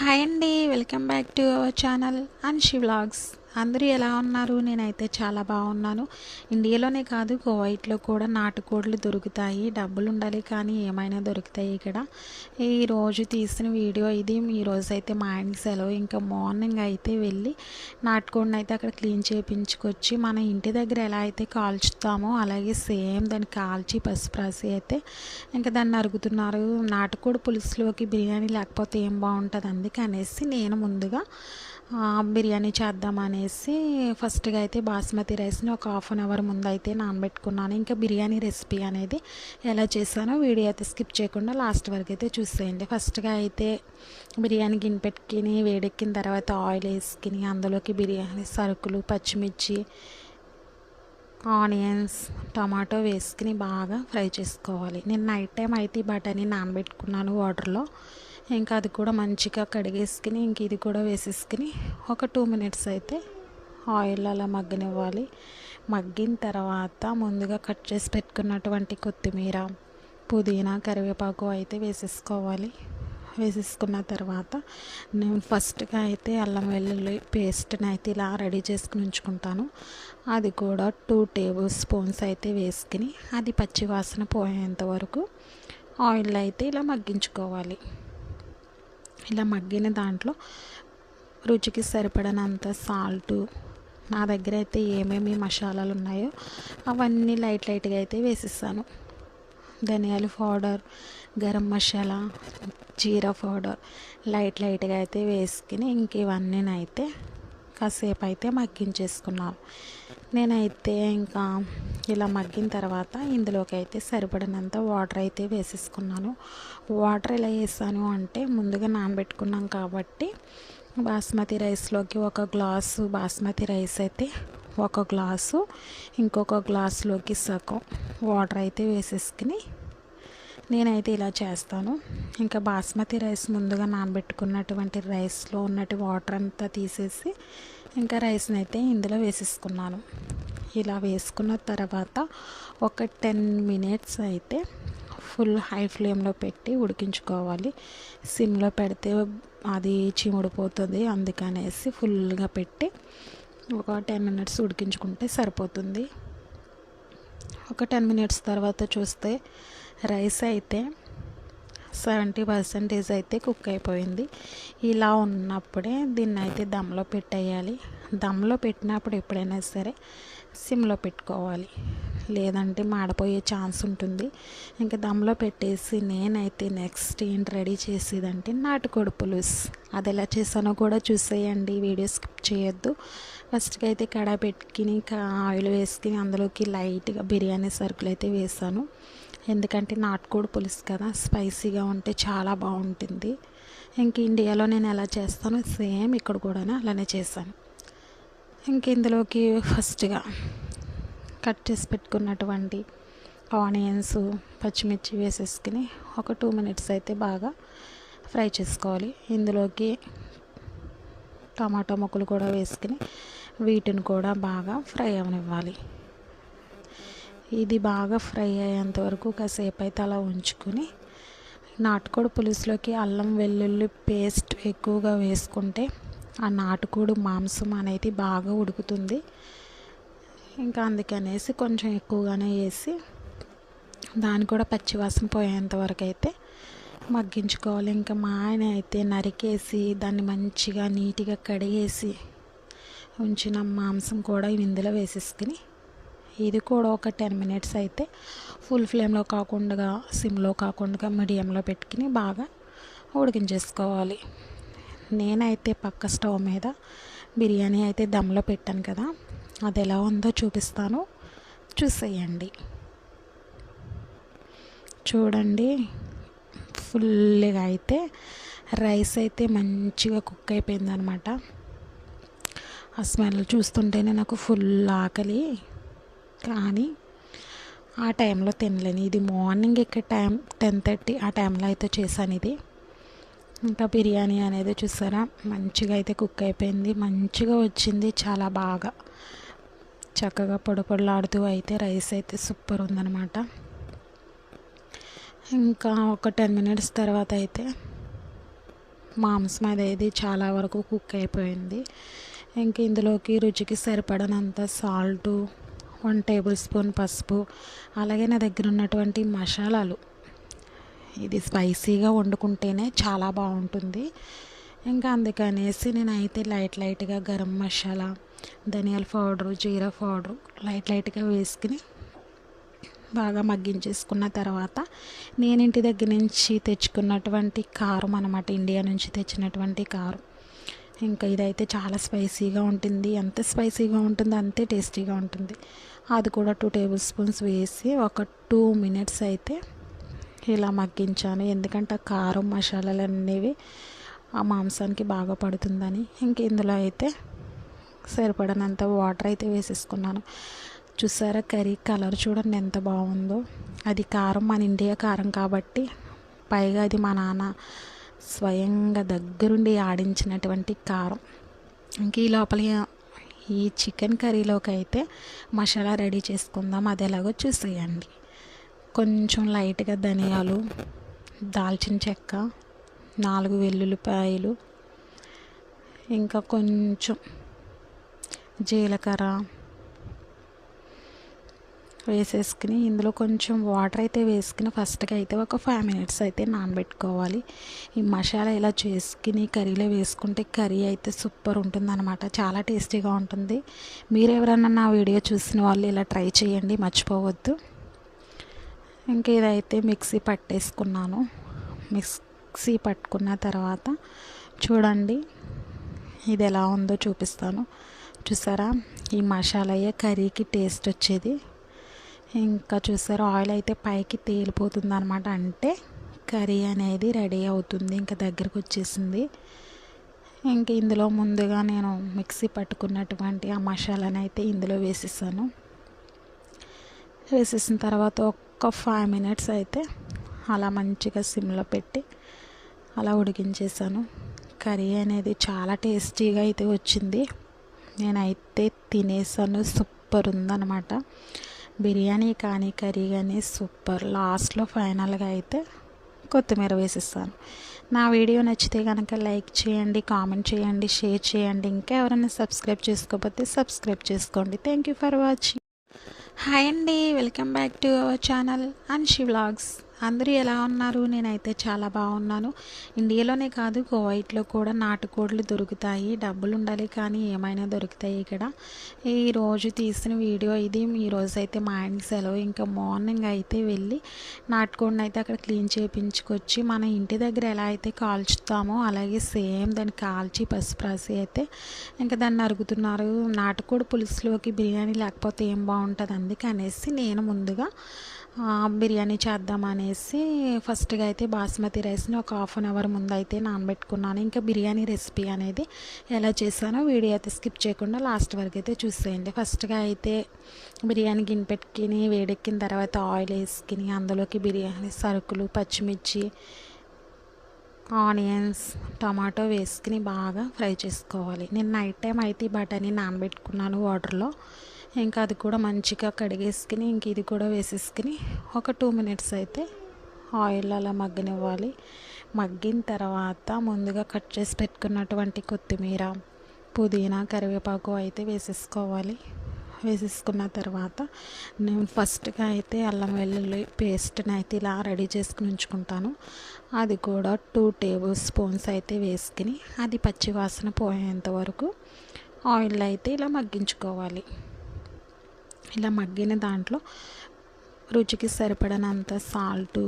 Hi అండి, welcome back to our channel Anshi vlogs. అందరూ ఎలా ఉన్నారు? నేనైతే చాలా బాగున్నాను. ఇండియాలోనే కాదు, కువైట్లో కూడా నాటుకోళ్ళు దొరుకుతాయి. డబ్బులు ఉండాలి కానీ ఏమైనా దొరుకుతాయి ఇక్కడ. ఈరోజు తీసిన వీడియో ఇది. ఈరోజు అయితే మా ఆయనకి సెలవు. ఇంకా మార్నింగ్ అయితే వెళ్ళి నాటుకోడిని అయితే అక్కడ క్లీన్ చేయించుకొచ్చి మన ఇంటి దగ్గర ఎలా అయితే కాల్చుతామో అలాగే సేమ్ దాన్ని కాల్చి పసుపు రాసి అయితే ఇంకా దాన్ని అరుగుతున్నారు. నాటుకోడి పులుసులోకి బిర్యానీ లేకపోతే ఏం బాగుంటుంది, అందుకే అనేసి నేను ముందుగా బిర్యానీ చేద్దామనేసి ఫస్ట్గా అయితే బాస్మతి రైస్ని ఒక హాఫ్ అన్ అవర్ ముందు అయితే నానబెట్టుకున్నాను. ఇంకా బిర్యానీ రెసిపీ అనేది ఎలా చేశానో వీడియో అయితే స్కిప్ చేయకుండా లాస్ట్ వరకు అయితే చూసేయండి. ఫస్ట్గా అయితే బిర్యానీ గిన్నె పెట్టుకుని వేడెక్కిన తర్వాత ఆయిల్ వేసుకుని అందులోకి బిర్యానీ సరుకులు పచ్చిమిర్చి ఆనియన్స్ టమాటో వేసుకుని బాగా ఫ్రై చేసుకోవాలి. నేను నైట్ టైం అయితే ఈ బఠానీ నానబెట్టుకున్నాను వాటర్లో. ఇంకా అది కూడా మంచిగా కడిగేసుకుని ఇంక ఇది కూడా వేసేసుకుని ఒక 2 మినిట్స్ అయితే ఆయిల్ అలా మగ్గనివ్వాలి. మగ్గిన తర్వాత ముందుగా కట్ చేసి పెట్టుకున్నటువంటి కొత్తిమీర పుదీనా కరివేపాకు అయితే వేసేసుకోవాలి. వేసేసుకున్న తర్వాత నేను ఫస్ట్గా అయితే అల్లం వెల్లుల్లి పేస్ట్ని అయితే ఇలా రెడీ చేసుకుని ఉంచుకుంటాను. అది కూడా 2 టేబుల్ స్పూన్స్ అయితే వేసుకుని అది పచ్చి వాసన పోయేంత వరకు ఆయిల్ అయితే ఇలా మగ్గించుకోవాలి. ఇలా మగ్గిన దాంట్లో రుచికి సరిపడనంత సాల్టు, నా దగ్గర అయితే ఏమేమి మసాలాలు ఉన్నాయో అవన్నీ లైట్గా అయితే వేసిస్తాను. ధనియాల పౌడర్, గరం మసాలా, జీరా పౌడర్ లైట్గా అయితే వేసుకుని ఇంక ఇవన్నీ అయితే కాసేపు అయితే మగ్గించేసుకున్నాను. నేనైతే ఇంకా ఇలా మగ్గిన తర్వాత ఇందులోకి అయితే సరిపడినంత వాటర్ అయితే వేసేసుకున్నాను. వాటర్ ఎలా వేసాను అంటే ముందుగా నానబెట్టుకున్నాం కాబట్టి బాస్మతి రైస్లోకి 1 గ్లాసు బాస్మతి రైస్ అయితే 1 గ్లాసు ఇంకొక గ్లాసులోకి సగం వాటర్ అయితే వేసేసుకుని నేనైతే ఇలా చేస్తాను. ఇంకా బాస్మతి రైస్ ముందుగా నానబెట్టుకున్నటువంటి రైస్లో ఉన్నటి వాటర్ అంతా తీసేసి ఇంకా రైస్ని అయితే ఇందులో వేసేసుకున్నాను. ఇలా వేసుకున్న తర్వాత ఒక 10 మినిట్స్ అయితే ఫుల్ హై ఫ్లేమ్లో పెట్టి ఉడికించుకోవాలి. సిమ్లో పెడితే అది చిముడిపోతుంది, అందుకనేసి ఫుల్గా పెట్టి ఒక 10 మినిట్స్ ఉడికించుకుంటే సరిపోతుంది. ఒక 10 మినిట్స్ తర్వాత చూస్తే రైస్ అయితే 70% అయితే కుక్ అయిపోయింది. ఇలా ఉన్నప్పుడే దీన్ని అయితే దమ్లో పెట్టేయాలి. దమ్లో పెట్టినప్పుడు ఎప్పుడైనా సరే సిమ్లో పెట్టుకోవాలి, లేదంటే మాడిపోయే ఛాన్స్ ఉంటుంది. ఇంకా దమ్లో పెట్టేసి నేనైతే నెక్స్ట్ ఏంటి రెడీ చేసేదంటే నాటుకోడి పులుసు. అది ఎలా చేసానో కూడా చూసేయండి, వీడియో స్కిప్ చేయొద్దు. ఫస్ట్గా అయితే కడాయి పెట్టుకుని ఆయిల్ వేసుకుని అందులోకి లైట్గా బిర్యానీ సరుకులు అయితే వేసాను. ఎందుకంటే నాటుకోడి పులుసు కదా, స్పైసీగా ఉంటే చాలా బాగుంటుంది. ఇంక ఇండియాలో నేను ఎలా చేస్తానో సేమ్ ఇక్కడ కూడా అలానే చేశాను. ఇంక ఇందులోకి ఫస్ట్గా కట్ చేసి పెట్టుకున్నటువంటి ఆనియన్స్ పచ్చిమిర్చి వేసేసుకుని ఒక 2 మినిట్స్ అయితే బాగా ఫ్రై చేసుకోవాలి. ఇందులోకి టమాటో ముక్కలు కూడా వేసుకుని వీటిని కూడా బాగా ఫ్రై అవనివ్వాలి. ఇది బాగా ఫ్రై అయ్యేంత వరకు కాసేపు అయితే అలా ఉంచుకొని నాటుకోడి పులుసులోకి అల్లం వెల్లుల్లి పేస్ట్ ఎక్కువగా వేసుకుంటే ఆ నాటుకోడి మాంసం అనేది బాగా ఉడుకుతుంది. ఇంకా అందుకనేసి కొంచెం ఎక్కువగానే వేసి దాన్ని కూడా పచ్చివాసన పోయేంత వరకు అయితే మగ్గించుకోవాలి. ఇంకా మా ఆయన అయితే నరికేసి దాన్ని మంచిగా నీట్గా కడిగేసి ఉంచిన మాంసం కూడా ఇందులో వేసేసుకుని ఇది కూడా ఒక 10 మినిట్స్ అయితే ఫుల్ ఫ్లేమ్లో కాకుండా సిమ్లో కాకుండా మీడియంలో పెట్టుకుని బాగా ఉడికించేసుకోవాలి. నేనైతే పక్క స్టవ్ మీద బిర్యానీ అయితే దమ్లో పెట్టాను కదా, అది ఎలా ఉందో చూపిస్తాను, చూసేయండి. చూడండి, ఫుల్గా అయితే రైస్ అయితే మంచిగా కుక్ అయిపోయింది అనమాట. ఆ స్మెల్ చూస్తుంటేనే నాకు ఫుల్ ఆకలి, కానీ ఆ టైంలో తినలేను. ఇది మార్నింగ్ ఇక్కడ టైం 10:30 ఆ టైంలో అయితే చేశాను ఇది. ఇంకా బిర్యానీ అనేది చూసారా మంచిగా అయితే కుక్ అయిపోయింది, మంచిగా వచ్చింది, చాలా బాగా చక్కగా పొడిలాడుతూ అయితే రైస్ అయితే సూపర్ ఉందన్నమాట. ఇంకా ఒక 10 మినిట్స్ తర్వాత అయితే మాంసం అనేది చాలా వరకు కుక్ అయిపోయింది. ఇంక ఇందులోకి రుచికి సరిపడనంత సాల్టు, 1 టేబుల్ స్పూన్ పసుపు, అలాగే నా దగ్గర ఉన్నటువంటి మసాలాలు. ఇది స్పైసీగా వండుకుంటేనే చాలా బాగుంటుంది. ఇంకా అందుకనేసి నేనైతే లైట్గా గరం మసాలా, ధనియాల పౌడరు, జీరా పౌడరు లైట్గా వేసుకుని బాగా మగ్గించేసుకున్న తర్వాత నేను ఇంటి దగ్గర నుంచి తెచ్చుకున్నటువంటి కారం అన్నమాట, ఇండియా నుంచి తెచ్చినటువంటి కారం. ఇంకా ఇదైతే చాలా స్పైసీగా ఉంటుంది. ఎంత స్పైసీగా ఉంటుందో అంతే టేస్టీగా ఉంటుంది. అది కూడా 2 టేబుల్ స్పూన్స్ వేసి ఒక 2 మినిట్స్ అయితే ఇలా మగ్గించాను. ఎందుకంటే ఆ కారం మసాలాలు అనేవి ఆ మాంసానికి బాగా పడుతుందని. ఇంక ఇందులో అయితే సరిపడనంత వాటర్ అయితే వేసేసుకున్నాను. చూసారా కర్రీ కలర్ చూడండి ఎంత బాగుందో. అది కారం మన ఇండియా కారం కాబట్టి, పైగా అది మా నాన్న స్వయంగా దగ్గరుండి ఆడించినటువంటి కారం. ఇంక ఈ లోపల ఈ చికెన్ కర్రీలోకి అయితే మసాలా రెడీ చేసుకుందాం. అది ఎలాగో చూసేయండి. కొంచెం లైట్గా ధనియాలు, దాల్చిన చెక్క, 4 వెల్లుల్లిపాయలు, ఇంకా కొంచెం జీలకర్ర వేసేసుకుని ఇందులో కొంచెం వాటర్ అయితే వేసుకుని ఫస్ట్గా అయితే ఒక 5 మినిట్స్ అయితే నానబెట్టుకోవాలి. ఈ మసాలా ఇలా చేసుకుని కర్రీలో వేసుకుంటే కర్రీ అయితే సూపర్ ఉంటుంది అనమాట. చాలా టేస్టీగా ఉంటుంది. మీరు ఎవరన్నా నా వీడియో చూసిన వాళ్ళు ఇలా ట్రై చేయండి, మర్చిపోవద్దు. ఇంకా ఇదైతే మిక్సీ పట్టేసుకున్నాను. మిక్సీ పట్టుకున్న తర్వాత చూడండి ఇది ఎలా ఉందో చూపిస్తాను. చూసారా ఈ మసాలాయే కర్రీకి టేస్ట్ వచ్చేది. ఇంకా చూసారా ఆయిల్ అయితే పైకి తేలిపోతుంది అనమాట. అంటే కర్రీ అనేది రెడీ అవుతుంది, ఇంకా దగ్గరకు వచ్చేసింది. ఇంక ఇందులో ముందుగా నేను మిక్సీ పట్టుకున్నటువంటి ఆ మసాలాని అయితే ఇందులో వేసేసాను. వేసేసిన తర్వాత ఒక 5 మినిట్స్ అయితే అలా మంచిగా సిమ్లో పెట్టి అలా ఉడికించేసాను. కర్రీ అనేది చాలా టేస్టీగా అయితే వచ్చింది. నేనైతే తినేసాను. సూపర్ ఉందన్నమాట. బిర్యానీ కానీ కర్రీ కానీ సూపర్. లాస్ట్లో ఫైనల్గా అయితే కొత్తిమీర వేసిస్తాను. నా వీడియో నచ్చితే కనుక లైక్ చేయండి, కామెంట్ చేయండి, షేర్ చేయండి. ఇంకా ఎవరైనా సబ్స్క్రైబ్ చేసుకోకపోతే సబ్స్క్రైబ్ చేసుకోండి. Thank you for watching. Hi అండి, welcome back to our channel Anshi vlogs. అందరూ ఎలా ఉన్నారు? నేనైతే చాలా బాగున్నాను. ఇండియాలోనే కాదు, కువైట్లో కూడా నాటుకోళ్ళు దొరుకుతాయి. డబ్బులు ఉండాలి కానీ ఏమైనా దొరుకుతాయి ఇక్కడ. ఈరోజు తీసిన వీడియో ఇది. ఈరోజు అయితే మా ఆయనకి సెలవు. ఇంకా మార్నింగ్ అయితే వెళ్ళి నాటుకోడిని అయితే అక్కడ క్లీన్ చేయించుకొచ్చి మన ఇంటి దగ్గర ఎలా అయితే కాల్చుతామో అలాగే సేమ్ దాన్ని కాల్చి పసుపు రాసి అయితే ఇంకా దాన్ని అరుగుతున్నారు. నాటుకోడి పులుసులోకి బిర్యానీ లేకపోతే ఏం బాగుంటుంది, అందుకనేసి నేను ముందుగా బిర్యానీ చేద్దామనేసి ఫస్ట్గా అయితే బాస్మతి రైస్ని ఒక 1/2 అవర్ ముందు అయితే నానబెట్టుకున్నాను. ఇంకా బిర్యానీ రెసిపీ అనేది ఎలా చేశానో వీడియో అయితే స్కిప్ చేయకుండా లాస్ట్ వరకు అయితే చూసేయండి. ఫస్ట్గా అయితే బిర్యానీ గిన్నె పెట్టుకుని వేడెక్కిన తర్వాత ఆయిల్ వేసుకుని అందులోకి బిర్యానీ సరుకులు, పచ్చిమిర్చి, ఆనియన్స్, టమాటో వేసుకుని బాగా ఫ్రై చేసుకోవాలి. నేను నైట్ టైం అయితే ఈ బఠానీ నానబెట్టుకున్నాను వాటర్లో. ఇంకా అది కూడా మంచిగా కడిగేసుకుని ఇంక ఇది కూడా వేసేసుకుని ఒక 2 మినిట్స్ అయితే ఆయిల్ అలా మగ్గనివ్వాలి. మగ్గిన తర్వాత ముందుగా కట్ చేసి పెట్టుకున్నటువంటి కొత్తిమీర, పుదీనా, కరివేపాకు అయితే వేసేసుకోవాలి. వేసేసుకున్న తర్వాత నేను ఫస్ట్గా అయితే అల్లం వెల్లుల్లి పేస్ట్ని అయితే ఇలా రెడీ చేసుకుని ఉంచుకుంటాను. అది కూడా 2 టేబుల్ స్పూన్స్ అయితే వేసుకుని అది పచ్చి వాసన పోయేంత వరకు ఆయిల్ అయితే ఇలా మగ్గించుకోవాలి. ఇలా మగ్గిన దాంట్లో రుచికి సరిపడనంత సాల్టు,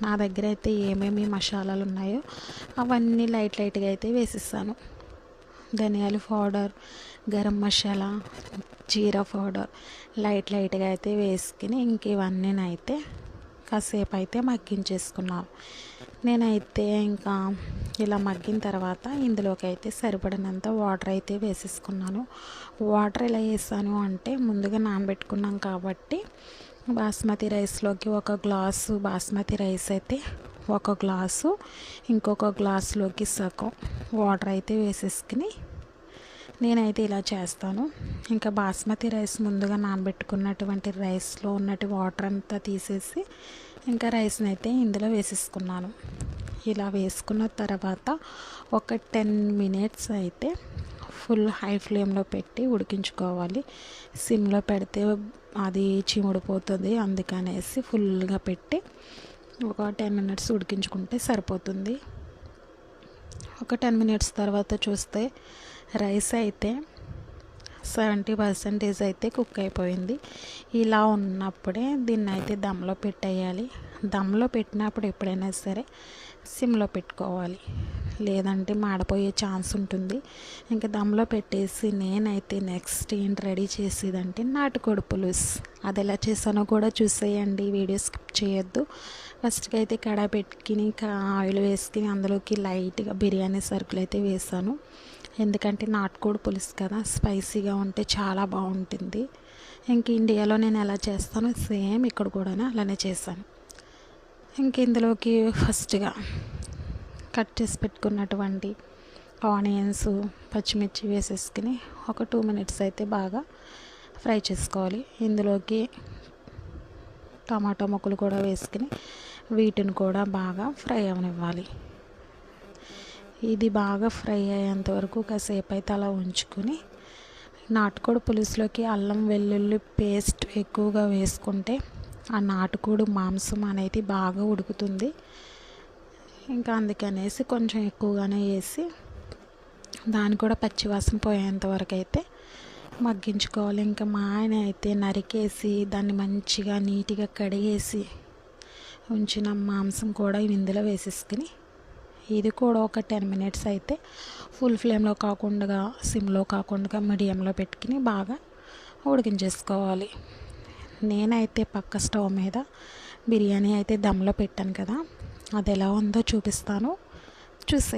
నా దగ్గర అయితే ఏమేమి మసాలాలు ఉన్నాయో అవన్నీ లైట్గా అయితే వేసిస్తాను. ధనియాల పౌడర్, గరం మసాలా, జీరా పౌడర్ లైట్గా అయితే వేసుకుని ఇంక ఇవన్నీ అయితే కాసేపు అయితే మగ్గించేసుకున్నాను. నేనైతే ఇంకా ఇలా మగ్గిన తర్వాత ఇందులోకి అయితే సరిపడినంత వాటర్ అయితే వేసేసుకున్నాను. వాటర్ ఎలా వేసాను అంటే ముందుగా నానబెట్టుకున్నాం కాబట్టి బాస్మతి రైస్లోకి 1 గ్లాసు బాస్మతి రైస్ అయితే 1 గ్లాసు, ఇంకొక గ్లాసులోకి సగం వాటర్ అయితే వేసేసుకుని నేనైతే ఇలా చేస్తాను. ఇంకా బాస్మతి రైస్ ముందుగా నానబెట్టుకున్నటువంటి రైస్లో ఉన్నటి వాటర్ అంతా తీసేసి ఇంకా రైస్ని అయితే ఇందులో వేసేసుకున్నాను. ఇలా వేసుకున్న తర్వాత ఒక 10 మినిట్స్ అయితే ఫుల్ హై ఫ్లేమ్లో పెట్టి ఉడికించుకోవాలి. సిమ్లో పెడితే అది చిముడిపోతుంది, అందుకనేసి ఫుల్గా పెట్టి ఒక 10 మినిట్స్ ఉడికించుకుంటే సరిపోతుంది. ఒక 10 మినిట్స్ తర్వాత చూస్తే రైస్ అయితే 70% అయితే కుక్ అయిపోయింది. ఇలా ఉన్నప్పుడే దీన్ని అయితే దమ్లో పెట్టేయాలి. దమ్లో పెట్టినప్పుడు ఎప్పుడైనా సరే సిమ్లో పెట్టుకోవాలి, లేదంటే మాడిపోయే ఛాన్స్ ఉంటుంది. ఇంకా దమ్లో పెట్టేసి నేనైతే నెక్స్ట్ ఏంటి రెడీ చేసేదంటే నాటుకోడి పులుసు. అది ఎలా చేసానో కూడా చూసేయండి, వీడియో స్కిప్ చేయొద్దు. ఫస్ట్కి అయితే కడాయి పెట్టుకుని ఆయిల్ వేసుకుని అందులోకి లైట్గా బిర్యానీ సరుకులు అయితే వేసాను. ఎందుకంటే నాటుకోడి పులుసు కదా, స్పైసీగా ఉంటే చాలా బాగుంటుంది. ఇంక ఇండియాలో నేను ఎలా చేస్తానో సేమ్ ఇక్కడ కూడా అలానే చేశాను. ఇంక ఇందులోకి ఫస్ట్గా కట్ చేసి పెట్టుకున్నటువంటి ఆనియన్స్, పచ్చిమిర్చి వేసేసుకుని ఒక 2 మినిట్స్ అయితే బాగా ఫ్రై చేసుకోవాలి. ఇందులోకి టమాటో ముక్కలు కూడా వేసుకుని వీటిని కూడా బాగా ఫ్రై అవనివ్వాలి. ఇది బాగా ఫ్రై అయ్యేంత వరకు కాసేపు అయితే అలా ఉంచుకొని, నాటుకోడి పులుసులోకి అల్లం వెల్లుల్లి పేస్ట్ ఎక్కువగా వేసుకుంటే ఆ నాటుకోడి మాంసం అనేది బాగా ఉడుకుతుంది. ఇంకా అందుకనేసి కొంచెం ఎక్కువగానే వేసి దాన్ని కూడా పచ్చివాసన పోయేంత వరకు అయితే మగ్గించుకోవాలి. ఇంకా మా ఆయన అయితే నరికేసి దాన్ని మంచిగా నీట్గా కడిగేసి ఉంచిన మాంసం కూడా ఇందులో వేసేసుకుని ఇది కూడా ఒక 10 మినిట్స్ అయితే ఫుల్ ఫ్లేమ్లో కాకుండా సిమ్లో కాకుండా మీడియంలో పెట్టుకుని బాగా ఉడికించేసుకోవాలి. నేనైతే పక్క స్టవ్ మీద బిర్యానీ అయితే దమ్లో పెట్టాను కదా, అది ఎలా ఉందో చూపిస్తాను, చూసే.